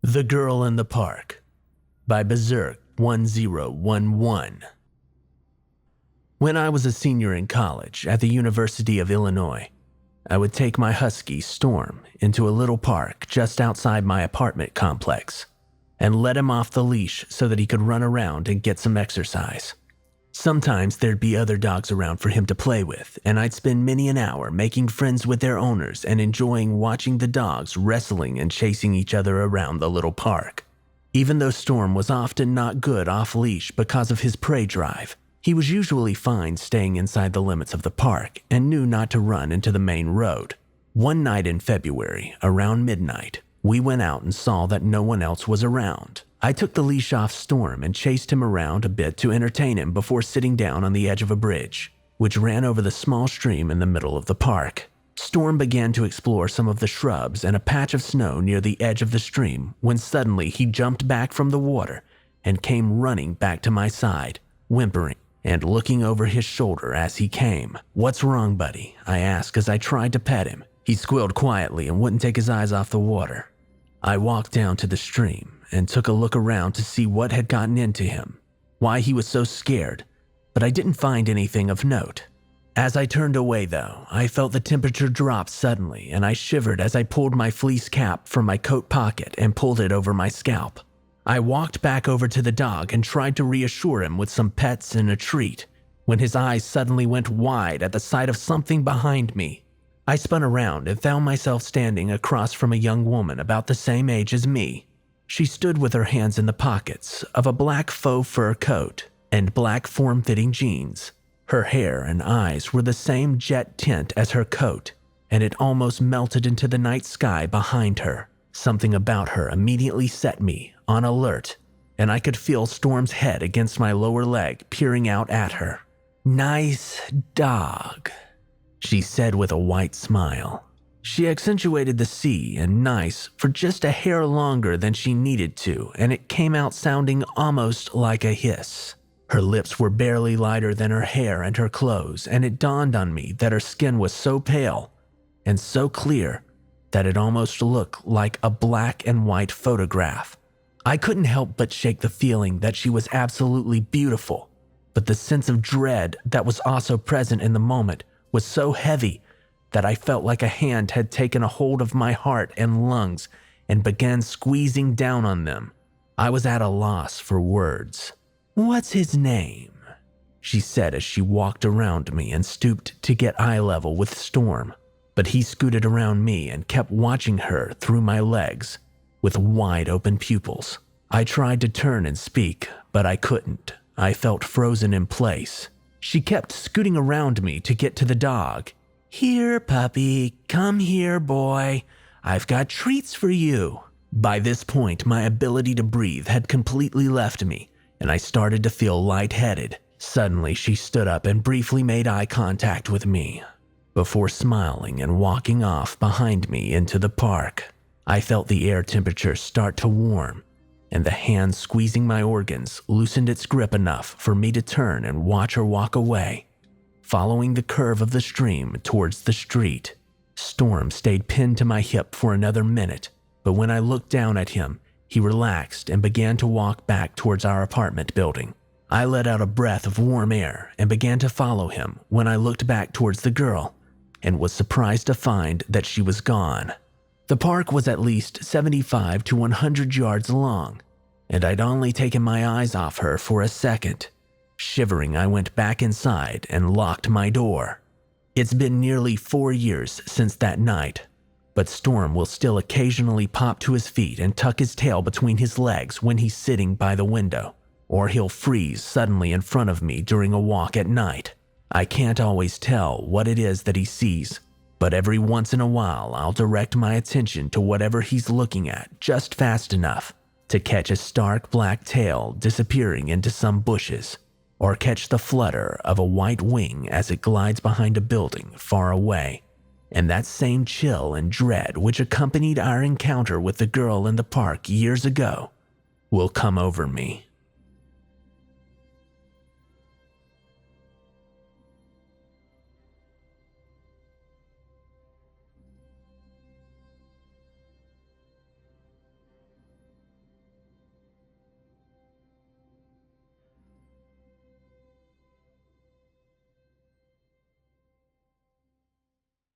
The Girl in the Park by Berserk 1011. When I was a senior in college at the University of Illinois, I would take my husky, Storm, into a little park just outside my apartment complex and let him off the leash so that he could run around and get some exercise. Sometimes there'd be other dogs around for him to play with, and I'd spend many an hour making friends with their owners and enjoying watching the dogs wrestling and chasing each other around the little park. Even though Storm was often not good off-leash because of his prey drive, he was usually fine staying inside the limits of the park and knew not to run into the main road. One night in February, around midnight, we went out and saw that no one else was around. I took the leash off Storm and chased him around a bit to entertain him before sitting down on the edge of a bridge, which ran over the small stream in the middle of the park. Storm began to explore some of the shrubs and a patch of snow near the edge of the stream when suddenly he jumped back from the water and came running back to my side, whimpering and looking over his shoulder as he came. "What's wrong, buddy?" I asked as I tried to pet him. He squealed quietly and wouldn't take his eyes off the water. I walked down to the stream and took a look around to see what had gotten into him, why he was so scared, but I didn't find anything of note. As I turned away though, I felt the temperature drop suddenly and I shivered as I pulled my fleece cap from my coat pocket and pulled it over my scalp. I walked back over to the dog and tried to reassure him with some pets and a treat, when his eyes suddenly went wide at the sight of something behind me. I spun around and found myself standing across from a young woman about the same age as me. She stood with her hands in the pockets of a black faux fur coat and black form-fitting jeans. Her hair and eyes were the same jet tint as her coat, and it almost melted into the night sky behind her. Something about her immediately set me on alert, and I could feel Storm's head against my lower leg peering out at her. "Nice dog," she said with a white smile. She accentuated the C and nice for just a hair longer than she needed to, and it came out sounding almost like a hiss. Her lips were barely lighter than her hair and her clothes, and it dawned on me that her skin was so pale and so clear that it almost looked like a black and white photograph. I couldn't help but shake the feeling that she was absolutely beautiful, but the sense of dread that was also present in the moment was so heavy that I felt like a hand had taken a hold of my heart and lungs and began squeezing down on them. I was at a loss for words. "What's his name?" she said as she walked around me and stooped to get eye level with Storm, but he scooted around me and kept watching her through my legs with wide open pupils. I tried to turn and speak, but I couldn't. I felt frozen in place. She kept scooting around me to get to the dog. "Here, puppy. Come here, boy. I've got treats for you." By this point, my ability to breathe had completely left me, and I started to feel lightheaded. Suddenly, she stood up and briefly made eye contact with me, before smiling and walking off behind me into the park. I felt the air temperature start to warm, and the hand squeezing my organs loosened its grip enough for me to turn and watch her walk away, following the curve of the stream towards the street. Storm stayed pinned to my hip for another minute, but when I looked down at him, he relaxed and began to walk back towards our apartment building. I let out a breath of warm air and began to follow him when I looked back towards the girl and was surprised to find that she was gone. The park was at least 75 to 100 yards long, and I'd only taken my eyes off her for a second. Shivering, I went back inside and locked my door. It's been nearly 4 years since that night, but Storm will still occasionally pop to his feet and tuck his tail between his legs when he's sitting by the window, or he'll freeze suddenly in front of me during a walk at night. I can't always tell what it is that he sees, but every once in a while I'll direct my attention to whatever he's looking at just fast enough to catch a stark black tail disappearing into some bushes, or catch the flutter of a white wing as it glides behind a building far away. And that same chill and dread which accompanied our encounter with the girl in the park years ago will come over me.